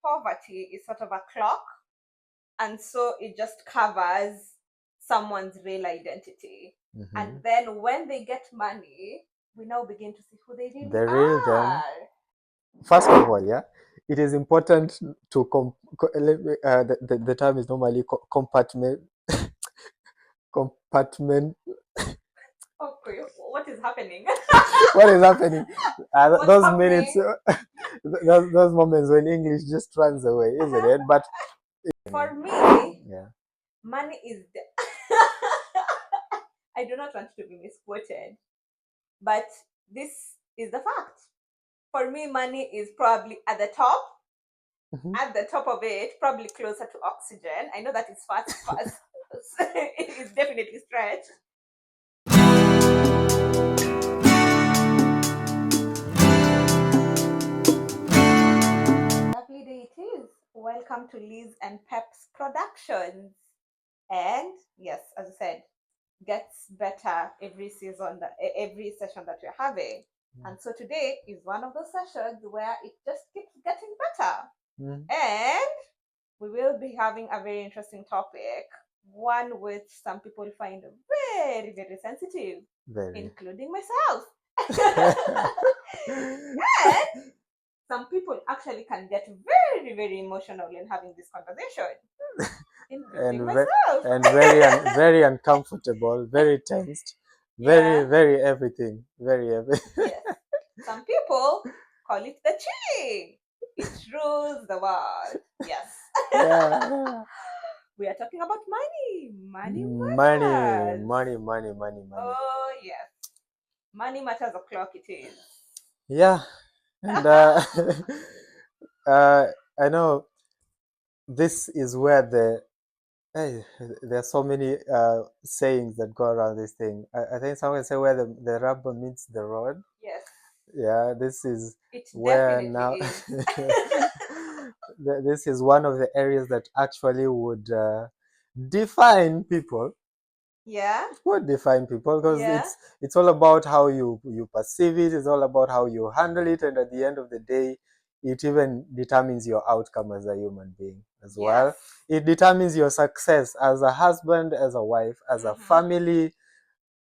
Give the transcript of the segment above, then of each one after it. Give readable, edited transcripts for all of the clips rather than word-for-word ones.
poverty is sort of a clock, and so it just covers someone's real identity. And then when they get money, we now begin to see who they really The real them. are. First of all, yeah, it is important to the term is normally compartment. Okay, what is happening? What is happening? What's Those happening? minutes, those moments when English just runs away, isn't it? But For me, yeah, money is I do not want to be misquoted, but this is the fact. For me, money is probably at the top. At the top of it, probably closer to oxygen. I know that is fast. It is definitely stretched. Lovely day it is. Welcome to Liz&Peps Productions. And yes, as I said, gets better every season, every session that we're having. And so today is one of those sessions where it just keeps getting better. And we will be having a very interesting topic, one which some people find very, very sensitive, including myself. And some people actually can get very, very emotional in having this conversation, including myself. And very uncomfortable, very tensed, very everything, very everything. Yes. Some people call it the chilling. It rules the world. Yes. Yeah. We are talking about money. Money matters. Money. Oh, yes. Money matters o'clock it is. Yeah. And I know this is where there are so many sayings that go around this thing. I think someone say where the rubber meets the road. Yes. Yeah, this is It where definitely now is. this is one of the areas that actually would define people. Yeah. Would define people because Yeah. it's all about how you perceive it. It's all about how you handle it, and at the end of the day, it even determines your outcome as a human being as well. It determines your success as a husband, as a wife, as a family,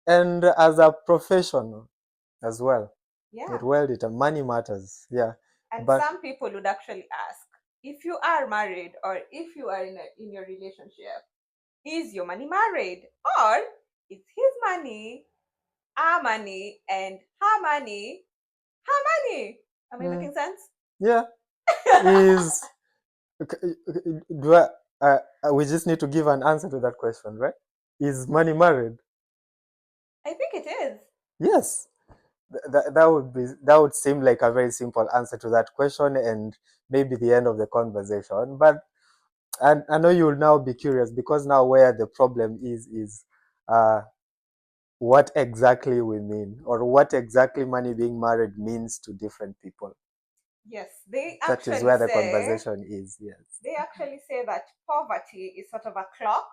and as a professional as well. Yeah. Well determined. Money matters. Yeah. And some people would actually ask, if you are married or if you are in your relationship, is your money married, or is his money our money and her money her money? Am I making sense? Yeah. Is do we just need to give an answer to that question, right? Is money married? I think it is. Yes. That would seem like a very simple answer to that question, and maybe the end of the conversation. But I know you'll now be curious, because now where the problem is what exactly we mean, or what exactly money being married means to different people. Yes, they That actually is where the say, conversation is. Yes. They actually say that poverty is sort of a clock,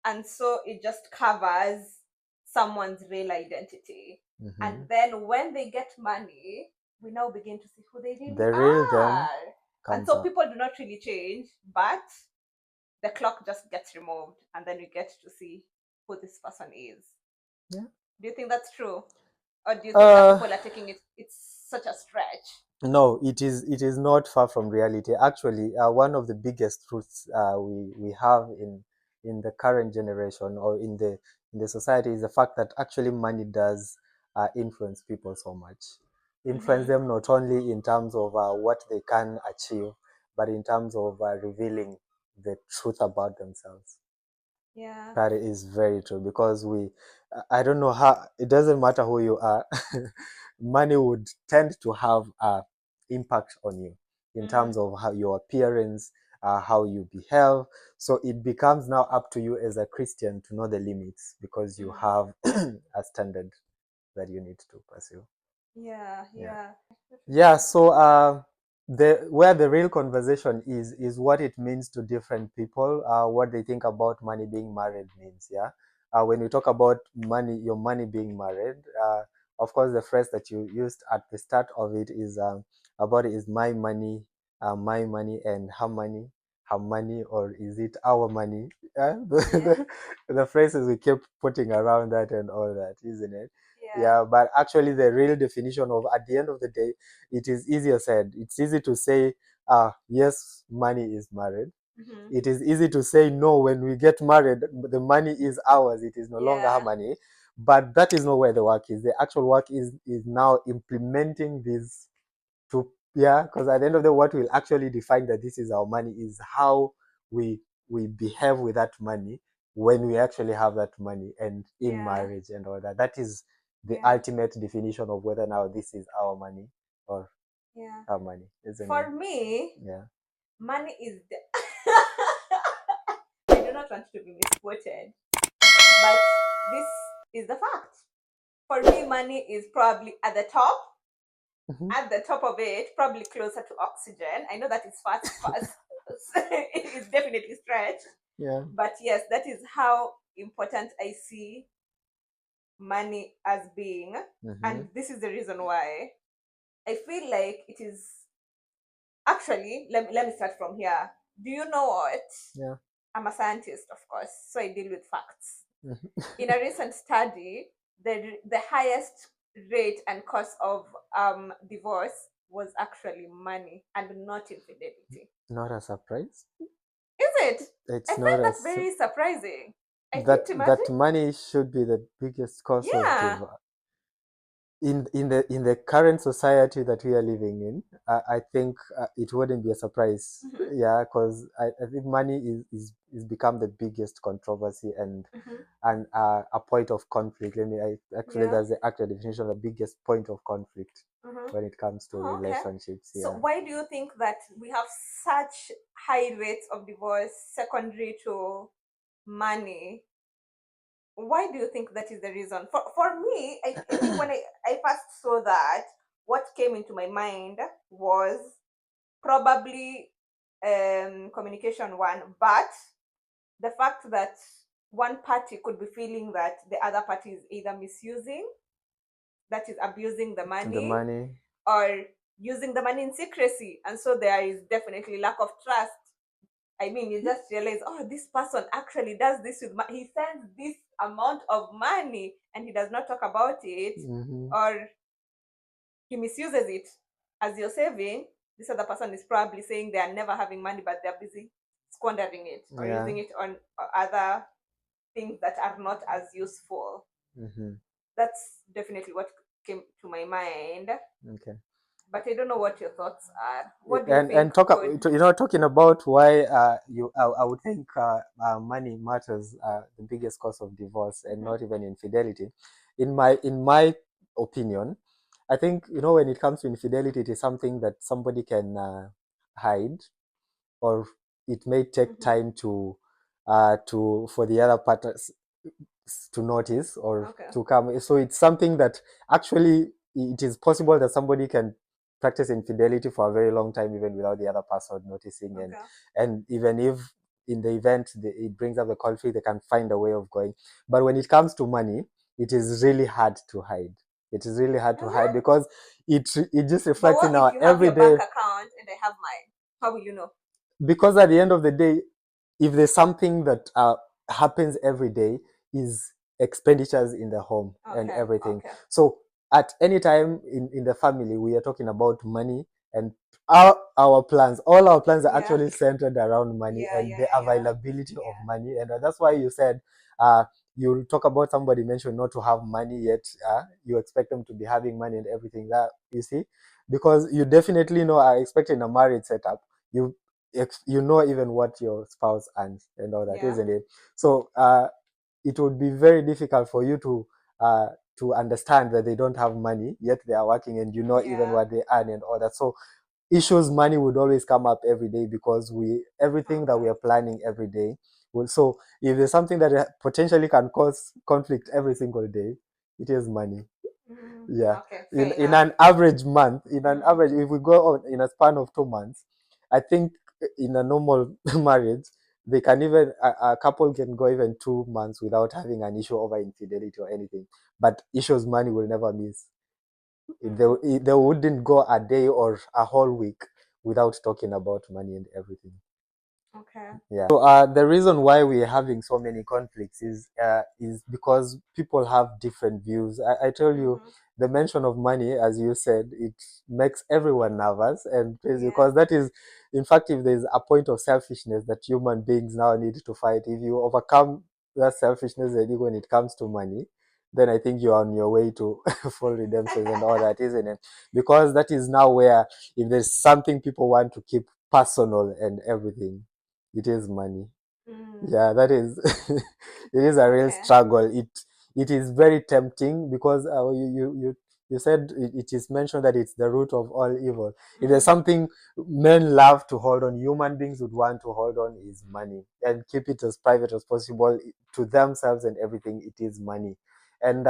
and so it just covers someone's real identity. And then when they get money, we now begin to see who they really The real them are. And so up. people do not really change, but the clock just gets removed, and then we get to see who this person is. Yeah. Do you think that's true, or do you think that people are taking it's such a stretch? No, it is not far from reality. Actually, one of the biggest truths we have in the current generation, or in the society, is the fact that actually money does influence people so much. Influence them not only in terms of what they can achieve, but in terms of revealing the truth about themselves. Yeah. That is very true, because I don't know how, it doesn't matter who you are, money would tend to have impact on you in terms of how your appearance, how you behave. So it becomes now up to you as a Christian to know the limits, because you have a standard that you need to pursue. Yeah. So where the real conversation is what it means to different people, what they think about money being married means. Yeah. When you talk about money, your money being married, of course, the phrase that you used at the start of it is about is my money my money and her money, or is it our money? Yeah. The phrases we keep putting around that and all that, isn't it? Yeah. Yeah, but actually the real definition of, at the end of the day, it is easier said. It's easy to say, yes, money is married. Mm-hmm. It is easy to say no when we get married, the money is ours, it is no longer her Yeah. money. But that is not where the work is. The actual work is now implementing these to, yeah, because at the end of the day, what will actually define that this is our money is how we we behave with that money when we actually have that money and in Yeah. marriage and all that. That is the Yeah. ultimate definition of whether now this is our money or Yeah. our money, isn't it? For me, Yeah. money is the I do not want to be misquoted, but this is the fact. For me, money is probably Mhm. at the top of it, probably closer to oxygen. I know that is fast. It is definitely stretched. Yeah. But yes, that is how important I see money as being. Mm-hmm. And this is the reason why I feel like it is actually, let me start from here. Do you know what? Yeah. I'm a scientist, of course, so I deal with facts. Mhm. In a recent study, the highest rate and cause of divorce was actually money and not infidelity. Not a surprise. Is it? I It's not find a that very surprising. I that didn't imagine. money should be the biggest cause of Yeah. divorce in the current society that we are living in. I think it wouldn't be a surprise. Mm-hmm. Yeah, because I think money is become the biggest controversy and Mm-hmm. a point of conflict. Actually, Yeah. that's the actual definition of the biggest point of conflict Mm-hmm. when it comes to Oh, okay. relationships. So Yeah. why do you think that we have such high rates of divorce secondary to money? Why do you think that is the reason? For me, I think when I first saw that, what came into my mind was probably communication one, but the fact that one party could be feeling that the other party is either misusing, that is abusing the The money, money. or using the money in secrecy, and so there is definitely lack of trust. I mean, you just realize, oh, this person actually does this with he sends this amount of money and he does not talk about it, Mm-hmm. or he misuses it as you're saving. This other person is probably saying they are never having money, but they're busy squandering it or Yeah. using it on other things that are not as useful. Mm-hmm. That's definitely what came to my mind. Okay. But I don't know what your thoughts are. What do you think And talk could? talking about why I would think money matters, the biggest cause of divorce and Mhm. not even infidelity. In my opinion, I think, when it comes to infidelity, it is something that somebody can hide, or it may take Mhm. time to for the other partners to notice or Okay. to come. So it's something that actually it is possible that somebody can practice infidelity for a very long time even without the other person noticing, Okay. and even if in the event it brings up the conflict, they can find a way of going. But when it comes to money, it is really hard to hide. It is really hard to Is hide it? because it just But reflects what in if our you have your everyday. bank account and I have mine? How will you know? Because at the end of the day, if there's something that happens every day, is expenditures in the home and Okay. everything. Okay. So at any time in the family, we are talking about money, and our plans, all our plans are Yeah. actually centered around money Yeah. and Yeah. the Yeah. Yeah. availability of Yeah. money. And that's why you said, you talk about somebody mentioned not to have money yet, you expect them to be having money and everything, that you see, because you definitely know, are expecting a marriage setup, you you know even what your spouse earns and all that, Yeah. isn't it? So it would be very difficult for you to understand that they don't have money yet they are working, and even Yeah. what they earn and all that. So issues, money would always come up every day, because everything that we Okay. are planning every day will. So if there's something that potentially can cause conflict every single day, it is money. Mm, Yeah. okay. in Fair in enough. an average month, in an Mm, average, if we go on in a span of 2 months, I think in a normal marriage, they can even a couple can go even 2 months without having an issue over infidelity or anything, but issues money will never miss. mm, They wouldn't go a day or a whole week without talking about money and everything. Okay. Yeah. So the reason why we're having so many conflicts is because people have different views. I tell you, the mention of money, as you said, it makes everyone nervous, and Yeah. because that is, in fact, if there's a point of selfishness that human beings now need to fight, if you overcome that selfishness and when it comes to money, then I think you're on your way to full redemption and all that, isn't it? Because that is now where, if there's something people want to keep personal and everything, it is money. Yeah, that is it is a real Okay. struggle. It is very tempting because you said it is mentioned that it's the root of all evil. If there's something men love to hold on, human beings would want to hold on, is money, and keep it as private as possible to themselves and everything. It is money. And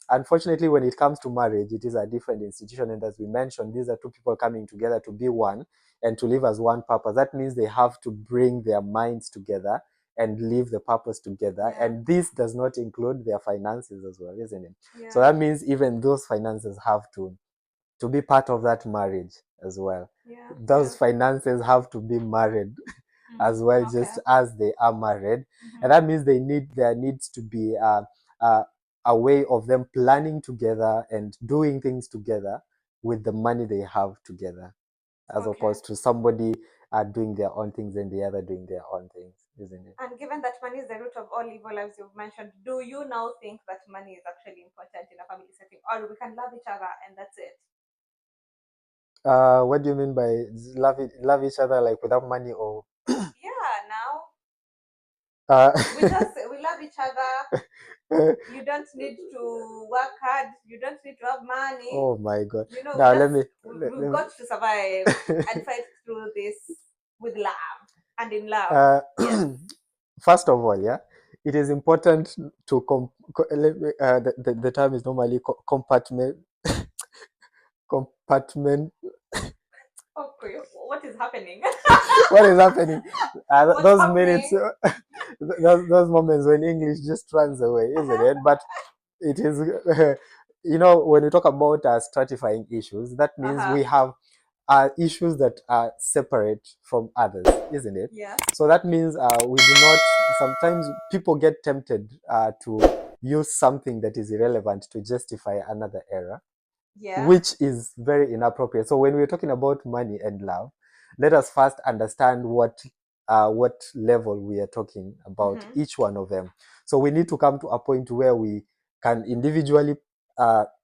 unfortunately, when it comes to marriage, it is a different institution, and as we mentioned, these are two people coming together to be one and to live as one purpose. That means they have to bring their minds together and live the purpose together. Yeah. And this does not include their finances as well, isn't it? Yeah. So that means even those finances have to be part of that marriage as well. Yeah. Those finances have to be married as well, just as they are married. And that means there needs to be a way of them planning together and doing things together with the money they have together, as opposed to somebody doing their own things and the other doing their own things, isn't it? And given that money is the root of all evil, as you've mentioned, do you now think that money is actually important in a family setting, or we can love each other and that's it? What do you mean by love each other like without money, or? Yeah, now Uh, we love each other. You don't need to work hard. You don't need to have money. Oh my God! You know, Now let me. we've got to survive and fight through this with love and in love. Yes. First of all, yeah, it is important to the term is normally compartment. Okay, what is happening? What is happening? What's Those happening? minutes, those moments when English just runs away, isn't it? But it is, when we talk about stratifying issues, that means we have issues that are separate from others, isn't it? Yeah. So that means we do not, sometimes people get tempted to use something that is irrelevant to justify another error, Yeah. which is very inappropriate. So when we're talking about money and love, let us first understand what level we are talking about each one of them. So we need to come to a point where we can individually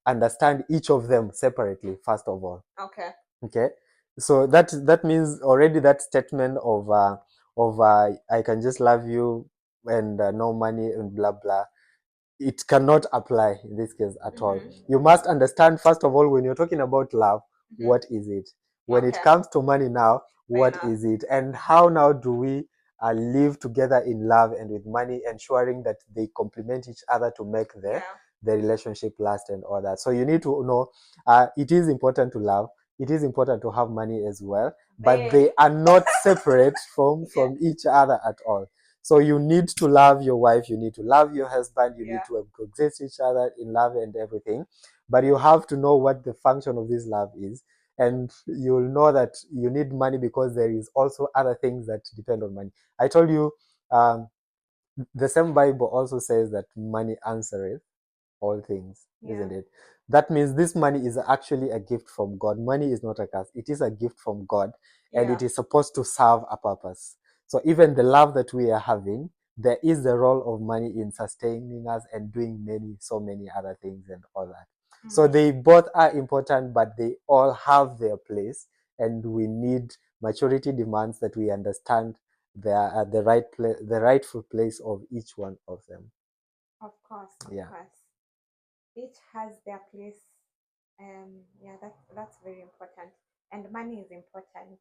understand each of them separately, first of all. Okay. Okay. So that means already that statement of I can just love you and no money and blah blah, it cannot apply in this case at all. You must understand, first of all, when you're talking about love, what is it? When it comes to money now, what is it? And how now do we live together in love and with money, ensuring that they complement each other to make the relationship last and all that. So you need to know it is important to love. It is important to have money as well, but they are not separate from each other at all. So you need to love your wife, you need to love your husband, you need to coexist each other in love and everything. But you have to know what the function of this love is. And you'll know that you need money because there is also other things that depend on money. I told you, the same Bible also says that money answereth all things, isn't it? That means this money is actually a gift from God. Money is not a curse. It is a gift from God, and it is supposed to serve a purpose. So even the love that we are having, there is the role of money in sustaining us and doing so many other things and all that. So they both are important, but they all have their place, and we need maturity demands that we understand they are at the the rightful place of each one of them. Of course, of Yeah. course. Each has their place. Yeah, that's very important. And money is important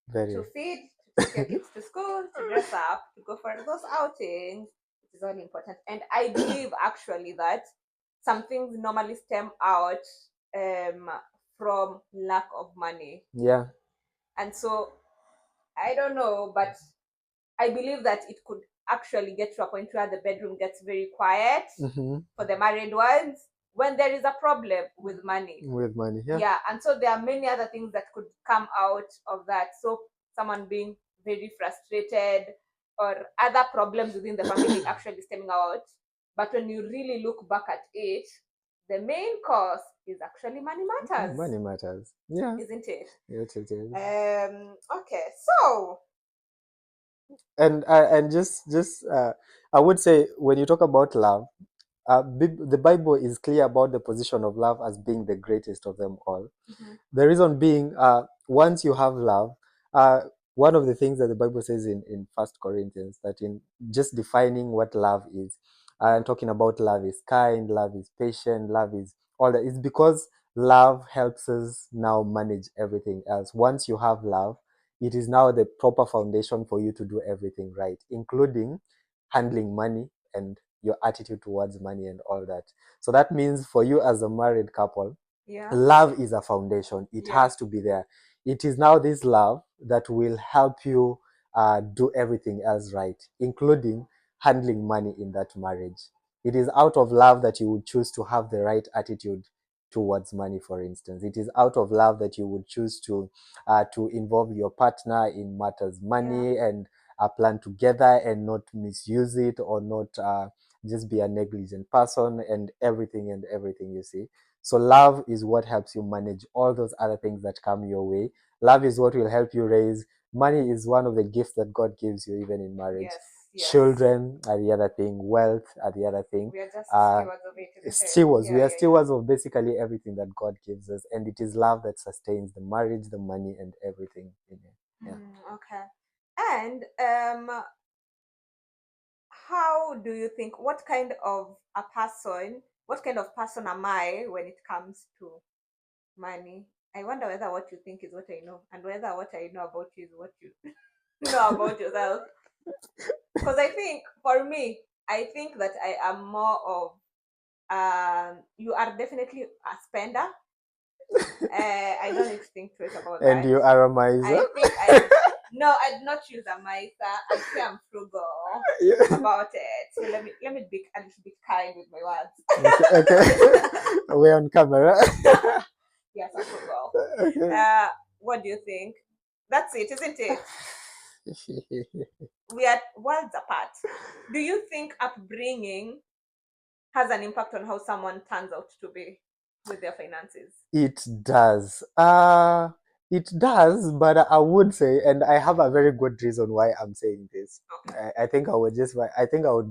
Very. to feed, to take your kids to school, to dress up, to go for those outings. It is all important. And I believe actually that some things normally stem out from lack of money. Yeah. And so I don't know, but I believe that it could actually get to a point where the bedroom gets very quiet for the married ones, when there is a problem with money. Yeah. And so there are many other things that could come out of that. So someone being very frustrated, or other problems within the family actually stemming out. But when you really look back at it, the main cause is actually money matters. Money matters. Yeah. Isn't it? Yes, it is. Okay, so And just I would say, when you talk about love, the Bible is clear about the position of love as being the greatest of them all. The reason being, once you have love, one of the things that the Bible says in First Corinthians, that in just defining what love is, and talking about love is kind, love is patient, love is all that. It's because love helps us now manage everything else. Once you have love, it is now the proper foundation for you to do everything right, including handling money and your attitude towards money and all that. So that means for you as a married couple, love is a foundation. It has to be there. It is now this love that will help you do everything else right, including handling money in that marriage. It is out of love that you would choose to have the right attitude towards money, for instance. It is out of love that you would choose to involve your partner in matters money, and plan together and not misuse it, or not just be a negligent person, and everything, you see. So love is what helps you manage all those other things that come your way. Love is what will help you raise. Money is one of the gifts that God gives you, even in marriage. Children are the other thing. Wealth are the other thing. We are just stewards of it. Stewards. We are stewards of basically everything that God gives us, and it is love that sustains the marriage, the money, and everything in it. Okay. And how do you think, what kind of person am I when it comes to money? I wonder whether what you think is what I know, and whether what I know about you is what you know about yourself. Because I think, for me, I think that I am more of, you are definitely a spender. I don't need to think twice about that. And you are a miser. I think I am. No, I'd not use a miser. I'd say I'm frugal about it. So let me be a little bit kind with my words. Okay. We're on camera. Yes, I'm frugal. Okay. What do you think? That's it, isn't it? We are worlds apart. Do you think upbringing has an impact on how someone turns out to be with their finances? It does. It does, but I would say, and I have a very good reason why I'm saying this. Okay. I think I would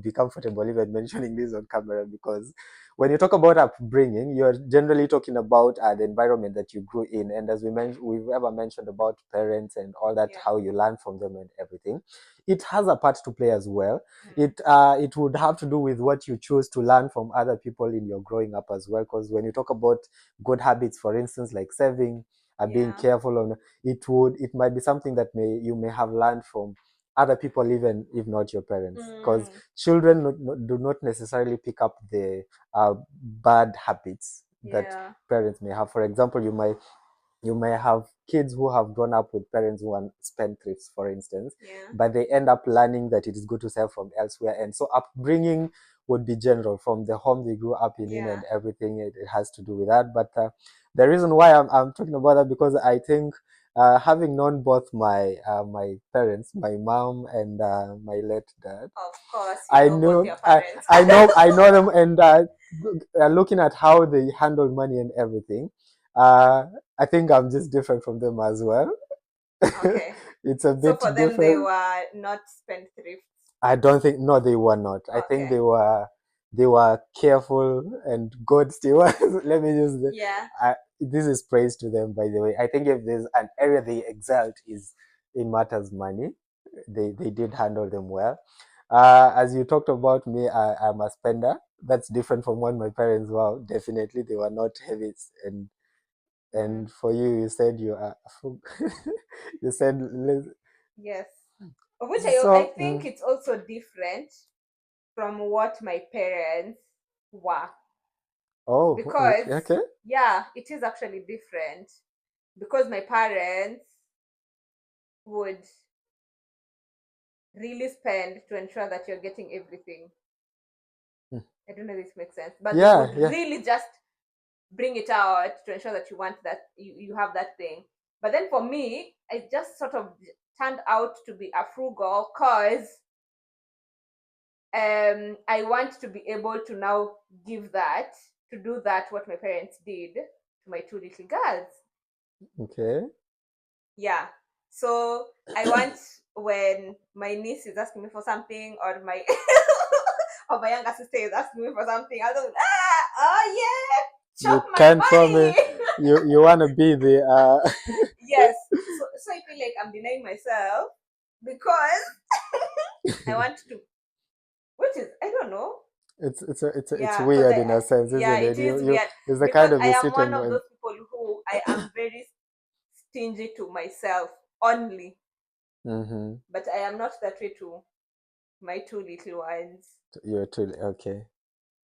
be comfortable even mentioning this on camera, because when you talk about upbringing, you're generally talking about the environment that you grew in, and as we've ever mentioned about parents and all that, how you learn from them and everything. It has a part to play as well. It would have to do with what you choose to learn from other people in your growing up as well, because when you talk about good habits, for instance, like saving, being careful on it might be something that you may have learned from other people, even if not your parents, because children do not necessarily pick up the bad habits that parents may have. For example, you may have kids who have grown up with parents who are spendthrifts, for instance, but they end up learning that it is good to save from elsewhere. And so upbringing would be general from the home they grew up in and everything. It has to do with that. But the reason why I'm talking about that, because I think having known both my parents, my mom and my late dad, of course, I know I know them, and looking at how they handle money and everything, I think I'm just different from them as well. Okay. It's a bit So for them, different. they were not spendthrifts. I don't think. No, they were not. I think they were careful and good stewards. Let me use this. This is praise to them, by the way. I think if there's an area they excelled is in matters money. They did handle them well. As you talked about me, I'm a spender. That's different from what my parents were. Definitely, they were not heavy. And for you said you are. You said. Yes. Which I think it's also different from what my parents were. Oh, because okay. it is actually different, because my parents would really spend to ensure that you're getting everything. I don't know if this makes sense, but they Yeah, would yeah. really just bring it out to ensure that you want that, you have that thing. But then for me, it just sort of turned out to be a frugal cause I want to be able to now give that, to do that what my parents did to my two little girls. Okay. Yeah. So I want, when my niece is asking me for something, or my or my younger sister is asking me for something, I'll go, oh yeah, You chop my can promise. money. You want to be the Yes. So I feel like I'm denying myself because I want to, which is, I don't know. it's Yeah, because weird in a sense, yeah, isn't it it? is You weird it's the because kind of I you am sit one and of when those people who I am very stingy to myself only, mm-hmm. but I am not that way to my two little ones. You're too okay.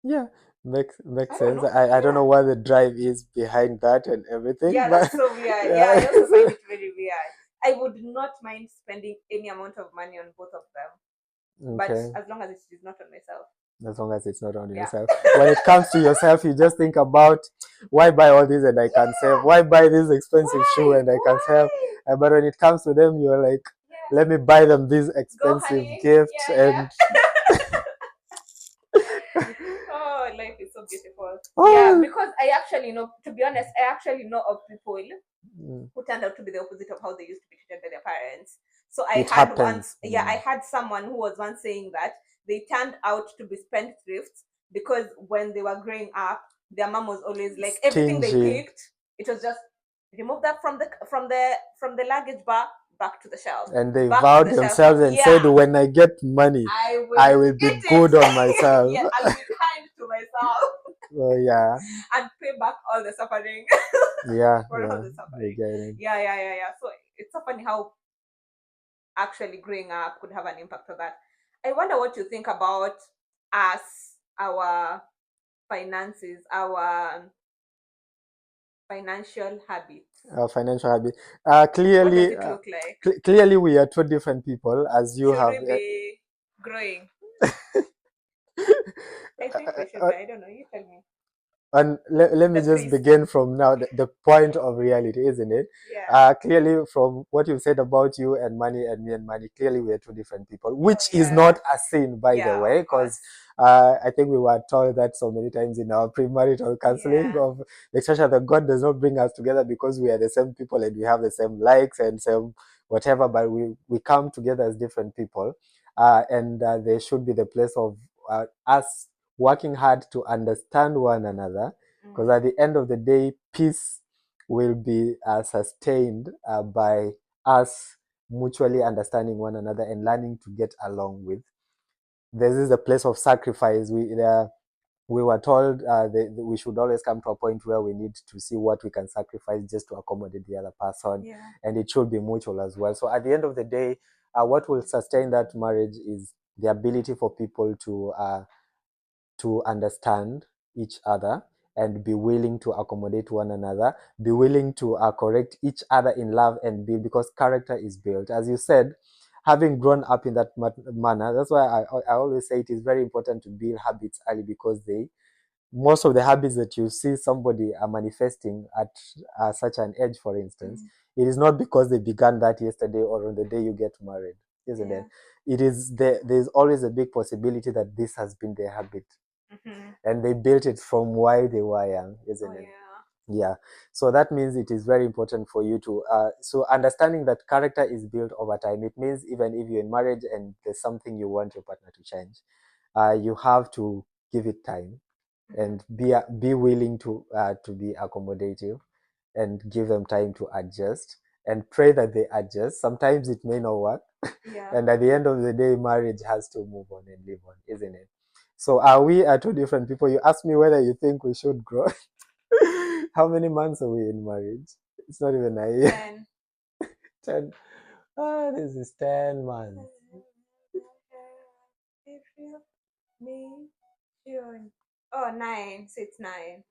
Yeah, makes I don't sense. know. I don't Yeah, know what the drive is behind that and everything, yeah, but that's so weird. Yeah, yeah. I also find it very weird. I would not mind spending any amount of money on both of them, but Okay. as long as it is not on myself. As long as it's not on Yeah. yourself. When it comes to yourself, you just think about why buy all this and I can save? Yeah. Why buy this expensive shoe Why? and I can save? Why? But when it comes to them, you're like, Yeah. let me buy them these Go, expensive honey. gifts Yeah, yeah. and Oh, life is so beautiful. Yeah, oh, because I actually know, to be honest, I actually know of people mm, who turned out to be the opposite of how they used to be treated by their parents. So I it had once, happens. yeah, I had someone who was once saying that they turned out to be spendthrifts because when they were growing up, their mom was always like, everything they Stingy. picked, it was just remove that from the luggage bar, back to the shelf, And they back to vowed the shelf. themselves and Yeah, said, when I get money, I I will will be eat it. good on myself. Yeah, I'll be kind to myself Oh, yeah. and pay back all the suffering. Yeah, For all yeah. the I suffering. get it. Yeah, yeah, yeah, yeah. So it's so funny how actually growing up could have an impact on that. I wonder what you think about us, our finances, our financial habits. Financial habit. What does Clearly, it look like? clearly, we are two different people, as you Should have. we be growing? I think we should Uh, be. I don't know. You tell me. and let me The just priest. begin from now, the point of reality, isn't it? Yeah. Clearly, from what you said about you and money and me and money, clearly we are two different people, Oh which is yeah. not a sin, by the Yeah, of way, course. because I think we were told that so many times in our premarital counseling Yeah. of etc. that God does not bring us together because we are the same people and we have the same likes and same whatever, but we come together as different people, and there should be the place of us working hard to understand one another, because at the end of the day, peace will be sustained by us mutually understanding one another and learning to get along with. This is a place of sacrifice. We were told we should always come to a point where we need to see what we can sacrifice just to accommodate the other person, Yeah. and it should be mutual as well. So at the end of the day, what will sustain that marriage is the ability for people to understand each other and be willing to accommodate one another, be willing to correct each other in love and be, because character is built. As you said, having grown up in that manner, that's why I always say it is very important to build habits early, because most of the habits that you see somebody are manifesting at such an age, for instance, Mm. it is not because they began that yesterday or on the day you get married, isn't Yeah. it? It is there's always a big possibility that this has been their habit Mm-hmm. and they built it from while they were young, Oh isn't it? yeah. Yeah. So that means it is very important for you to so understanding that character is built over time. It means even if you're in marriage and there's something you want your partner to change, you have to give it time Mm-hmm. and be willing to be accommodative and give them time to adjust and pray that they adjust. Sometimes it may not work, Yeah. and at the end of the day, marriage has to move on and live on, isn't it? So are we two different people? You asked me whether you think we should grow. How many months are we in marriage? It's not even a year. 10. 10. This is 10 months. April, May, June. Oh, 9. So it's 9.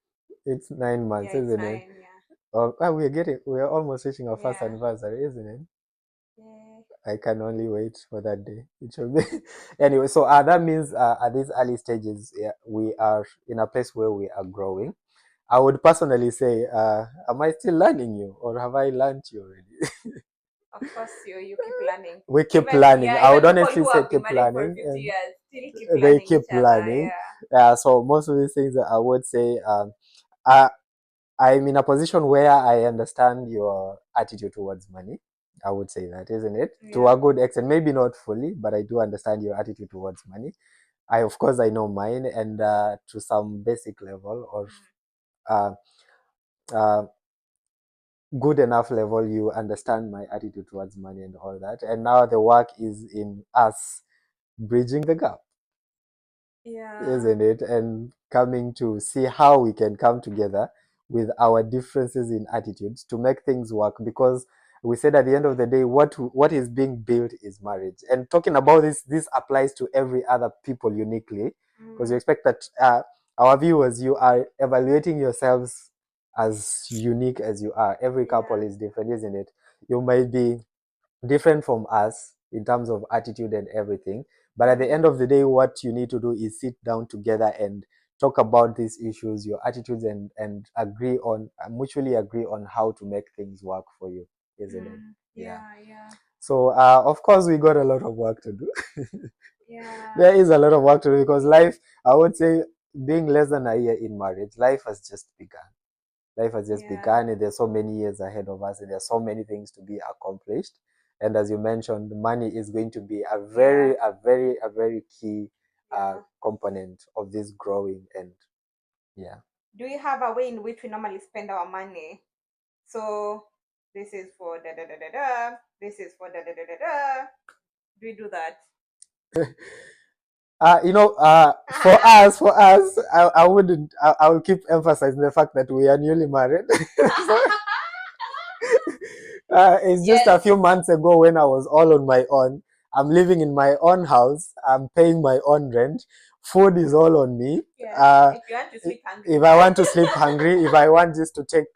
It's 9 months, Yeah, it's isn't it? 9. Yeah. We're almost reaching our first Yeah. anniversary, isn't it? Yeah. I can only wait for that day. It should be anyway. So that means at these early stages, yeah, we are in a place where we are growing. I would personally say, am I still learning you, or have I learned you already? Of course, you keep learning. We keep Even learning. yeah, I would even people honestly who say have been keep married for learning, 50 and years still keep they learning keep each other. learning. Yeah. So most of these things I would say, I, I'm in a position where I understand your attitude towards money. I would say that, isn't it? To Yeah. a good extent, maybe not fully, but I do understand your attitude towards money. Of course, I know mine, and to some basic level or uh, uh, good enough level, you understand my attitude towards money and all that. And now the work is in us bridging the gap, Yeah. isn't it? And coming to see how we can come together with our differences in attitudes to make things work. Because we said at the end of the day, what is being built is marriage. And talking about this applies to every other people uniquely, because you expect that our viewers, you are evaluating yourselves as unique as you are. Every couple Yeah. is different, isn't it? You might be different from us in terms of attitude and everything. But at the end of the day, what you need to do is sit down together and talk about these issues, your attitudes, and agree on mutually agree on how to make things work for you, isn't it? Yeah. Yeah. Yeah. So of course we got a lot of work to do. Yeah. There is a lot of work to do because life, I would say, being less than a year in marriage, life has just begun. Life has just Yeah. begun, and there's so many years ahead of us, and there's so many things to be accomplished. And as you mentioned, money is going to be Yeah. a very key Yeah. component of this growing. And yeah, Do you have a way in which we normally spend our money? So this is for da da da da da. This is for da da da da da. Do we do that? for us, I wouldn't. I will keep emphasizing the fact that we are newly married. So, it's just a Yes. few months ago when I was all on my own. I'm living in my own house. I'm paying my own rent. Food is all on me. Yeah. Uh, If you want to sleep hungry, if I want to sleep hungry, if I want just to take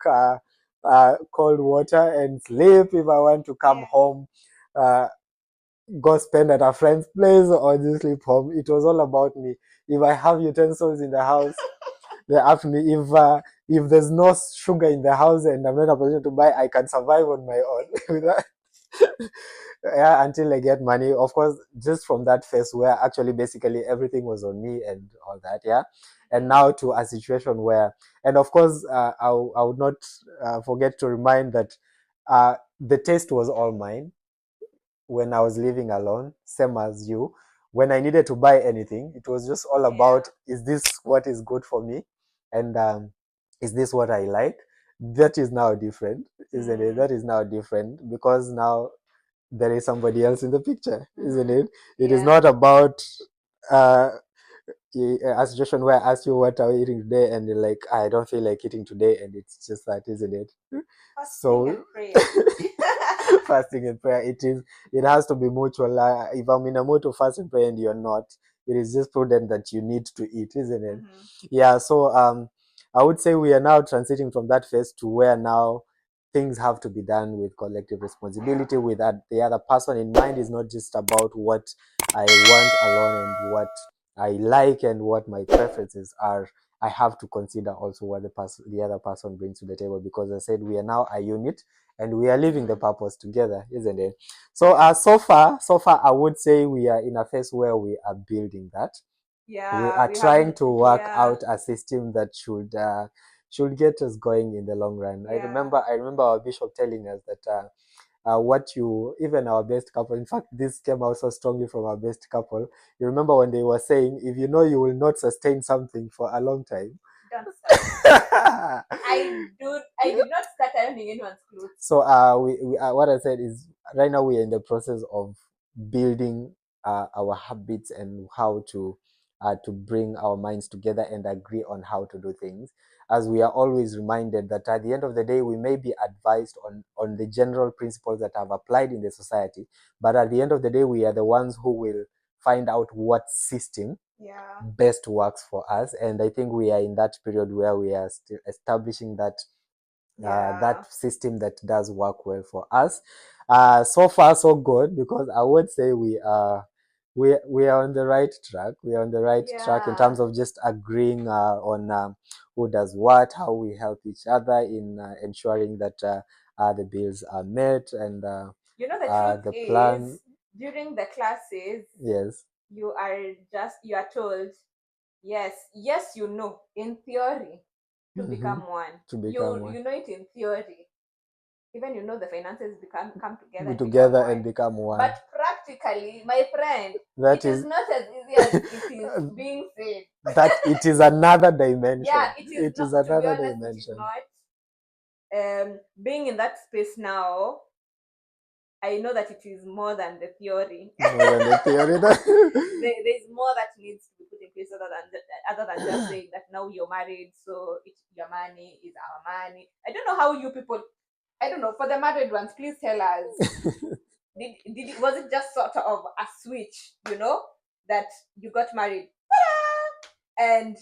cold water and sleep, if I want to come yeah. home, uh, go spend at a friend's place or just sleep home, it was all about me. If I have utensils in the house, they ask me if there's no sugar in the house and I'm not in a position to buy, I can survive on my own without yeah, until I get money. Of course, just from that phase where actually basically everything was on me and all that, yeah. And now to a situation where, and of course, I would not forget to remind that the taste was all mine when I was living alone, same as you. When I needed to buy anything, it was just all Yeah. about, is this what is good for me? And is this what I like? That is now different, isn't it? Mm. That is now different because now there is somebody else in the picture, isn't Mm-hmm. it? It is Yeah. not about uh, a situation where I ask you what are we eating today, and you're like, I don't feel like eating today, and it's just that, isn't it? Fasting So and prayer. fasting and prayer, it has to be mutual. If I'm in a mood to fast and pray and you're not, it is just prudent that you need to eat, isn't it? Mm-hmm. Yeah. So I would say we are now transiting from that phase to where now things have to be done with collective responsibility, with that the other person in mind. Is not just about what I want alone and what I like and what my preferences are. I have to consider also what the other person brings to the table, because I said we are now a unit and we are living the Mm. purpose together, isn't it? So Yeah. so far I would say we are in a phase where we are building that. We Yeah. are We trying haven't. to work Yeah. out a system that should get us going in the long run. Yeah. I remember our bishop telling us that what you, even our best couple, in fact this came out so strongly from our best couple. You remember when they were saying, if you know you will not sustain something for a long time. Don't start. I did not start ironing anyone's clothes. So what I said is, right now we are in the process of building our habits and how to bring our minds together and agree on how to do things, as we are always reminded that at the end of the day we may be advised on the general principles that have applied in the society, but at the end of the day we are the ones who will find out what system Yeah. best works for us. And I think we are in that period where we are still establishing that that system that does work well for us. So far so good, because I would say we are on the right track. We are on the right track in terms of just agreeing on who does what, how we help each other in ensuring that the bills are met, and the truth the is, plan. during the classes, Yes, you are told, yes, in theory, to become one. You know it in theory. Even the finances come together and become one. But practically, my friend, it is not as easy as it is being said. That it is another dimension. Yeah, it is not. To be honest, it is not. Being in that space now, I know that it is more than the theory. More than the theory. There's more that needs to be put in place other than just saying that now you're married, so your money is our money. I don't know how you people. I don't know. For the married ones, please tell us. Was it just sort of a switch, that you got married, and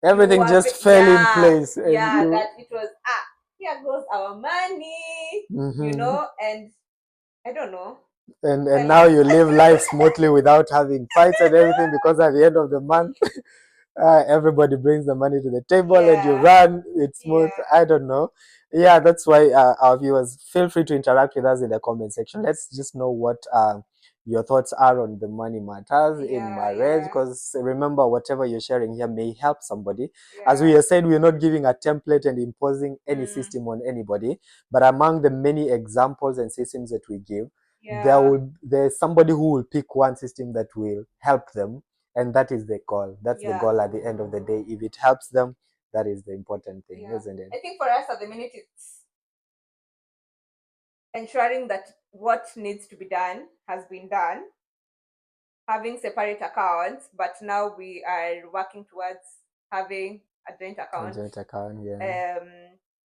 everything just fell in place? That it was here goes our money, and I don't know. And now you live life smoothly without having fights and everything, because at the end of the month, everybody brings the money to the table and you run. It's smooth. I don't know. Yeah, that's why our viewers, feel free to interact with us in the comment section. Let's just know what your thoughts are on the money matters in marriage, because remember, whatever you're sharing here may help somebody. As we have said, we're not giving a template and imposing any system on anybody, but among the many examples and systems that we give, there's somebody who will pick one system that will help them, and that is the goal. That's the goal at the end of the day. If it helps them, that is the important thing, isn't it? I think for us at the minute, it's ensuring that what needs to be done has been done, having separate accounts, but now we are working towards having a joint account.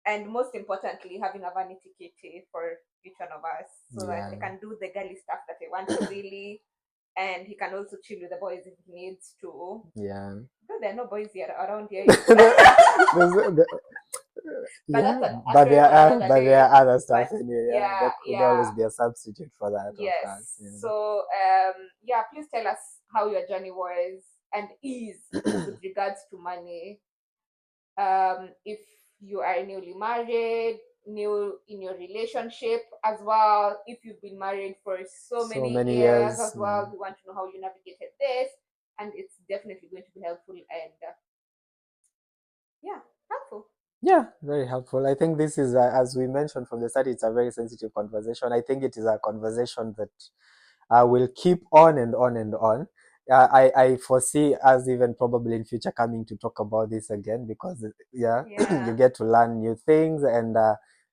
And most importantly, having a vanity kitty for each one of us, so that they can do the girly stuff that they want to really, and he can also chill with the boys if he needs to. Yeah. Though there are no boys here around here. But there are other stuff anyway. There could always be a substitute for that. Yes. So please tell us how your journey was and is with regards to money. If you are newly married, new in your relationship as well, if you've been married for so many years as well, we want to know how you navigated this, and it's definitely going to be helpful and helpful. Yeah, very helpful. I think this is, as we mentioned from the start, it's a very sensitive conversation. I think it is a conversation that will keep on and on and on. I foresee us even probably in future coming to talk about this again, because you get to learn new things, and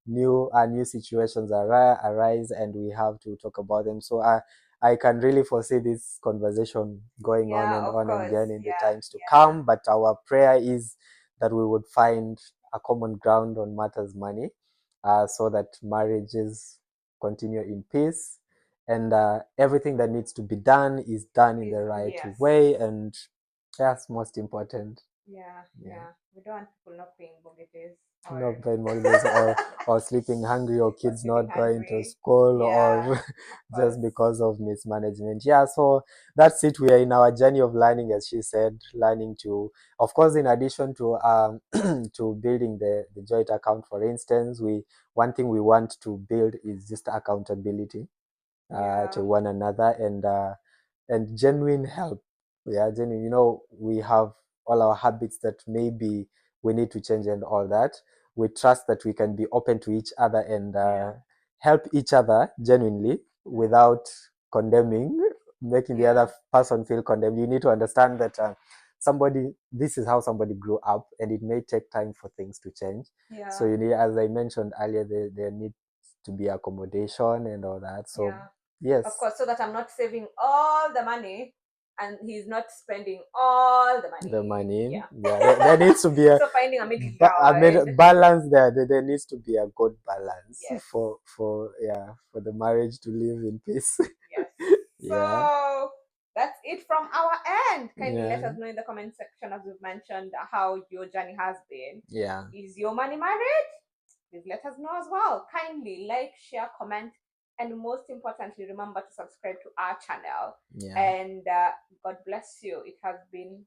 new situations arise, and we have to talk about them. So I can really foresee this conversation going on and on again in the times to come. But our prayer is that we would find a common ground on matters money, so that marriages continue in peace, and everything that needs to be done is done in the right way, and that's most important. We don't want people not paying mortgages, or sleeping hungry, or kids not going to school, or just because of mismanagement. So that's it. We are in our journey of learning, as she said, learning to, of course, in addition to to building the joint account, for instance, one thing we want to build is just accountability to one another, and genuine help. Genuine. We have all our habits that maybe we need to change and all that. We trust that we can be open to each other and help each other genuinely without condemning, making the other person feel condemned. You need to understand that this is how somebody grew up, and it may take time for things to change. So you need, as I mentioned earlier, there needs to be accommodation and all that. So yes, of course, so that I'm not saving all the money and he's not spending all the money. There needs to be so finding a middle ground. Balance there. There needs to be a good balance for the marriage to live in peace. So that's it from our end. Kindly let us know in the comment section, as we've mentioned, how your journey has been. Is your money married? please let us know as well. Kindly like, share, comment, and most importantly, remember to subscribe to our channel. Yeah. And God bless you. It has been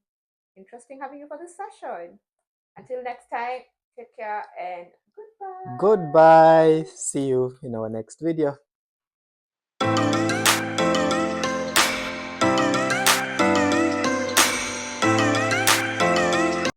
interesting having you for this session. Until next time, take care and goodbye. Goodbye. See you in our next video.